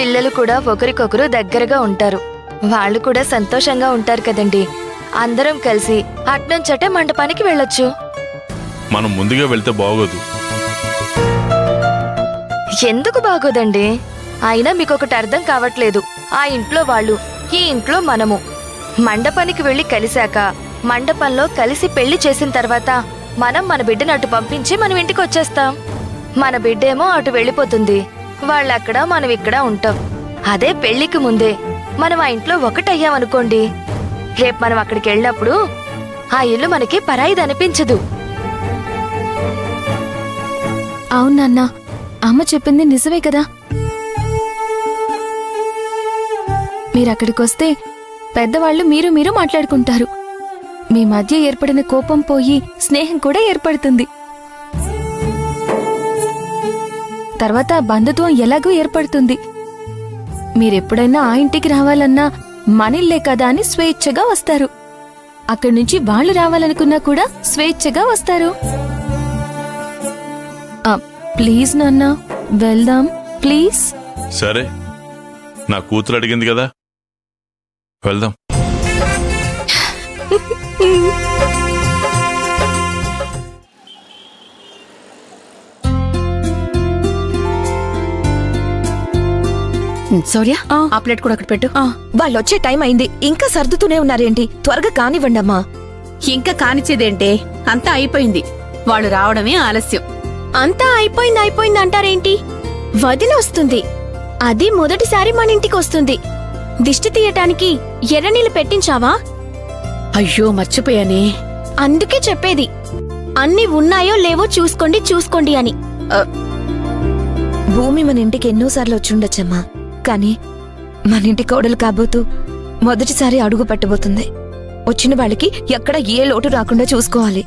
పిల్లలు కూడా ఒకరికొకరు దగ్గరగా ఉంటారు. వాళ్ళు కూడా సంతోషంగా ఉంటారు కదండి. అందరం కలిసి అట్నుంచటే మండపానికి వెళ్ళొచ్చు. మనం ముందుగా వెళ్తే బాగోదు. ఎందుకు బాగోదండి? అయినా మీకొకటి అర్థం కావట్లేదు. ఆ ఇంట్లో వాళ్ళు, ఈ ఇంట్లో మనము. మండపానికి వెళ్లి కలిశాక మండపంలో కలిసి పెళ్లి చేసిన తర్వాత మనం మన బిడ్డను అటు పంపించి మనం ఇంటికి వచ్చేస్తాం. మన బిడ్డేమో అటు వెళ్ళిపోతుంది. వాళ్ళక్కడ మనం ఇక్కడ ఉంటాం. అదే పెళ్లికి ముందే మనం ఆ ఇంట్లో ఒకటయ్యామనుకోండి, రేపు మనం అక్కడికి వెళ్ళినప్పుడు ఆ ఇల్లు మనకి పరాయిది అనిపించదు. అవునన్నా, అమ్మ చెప్పింది నిజమే కదా. మీరక్కడికొస్తే పెద్దవాళ్లు మీరు మాట్లాడుకుంటారు. మీ మధ్య ఏర్పడిన కోపం పోయి స్నేహం కూడా ఏర్పడుతుంది. తర్వాత బంధుత్వం ఎలాగూ ఏర్పడుతుంది. మీరెప్పుడైనా ఆ ఇంటికి రావాలన్నా మనిల్లే కదా అని స్వేచ్ఛగా వస్తారు. అక్కడి నుంచి వాళ్ళు రావాలనుకున్నా కూడా స్వేచ్ఛగా వస్తారు. ప్లీజ్ నాన్న, వెళ్దాం ప్లీజ్. సరే, నా కూతురు అడిగింది కదా, వెళ్దాం. సౌర్య, ఆ ప్లేట్ కూడా అక్కడ పెట్టు. వాళ్ళొచ్చే టైం అయింది, ఇంకా సర్దుతూనే ఉన్నారేంటి? త్వరగా కానివ్వండమ్మా. ఇంకా కానిచ్చేదేంటే, అంతా అయిపోయింది. వాళ్ళు రావడమే ఆలస్యం. అంతా అయిపోయింది అంటారేంటి? వదిన వస్తుంది, అది మొదటిసారి మన ఇంటికి వస్తుంది. దిష్టి తీయటానికి ఎర్రనీళ్ళు పెట్టించావా? అయ్యో మర్చిపోయానే. అందుకే చెప్పేది, అన్ని ఉన్నాయో లేవో చూసుకోండి అని. భూమి మన ఇంటికి ఎన్నోసార్లు వచ్చుండొచ్చమ్మా, కానీ మన ఇంటి కోడలు కాబోతూ మొదటిసారి అడుగు పెట్టబోతుంది. వచ్చిన వాళ్ళకి ఎక్కడ ఏ లోటు రాకుండా చూసుకోవాలి.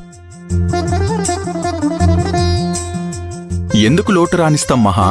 ఎందుకు లోటు రానిస్తాం మహా?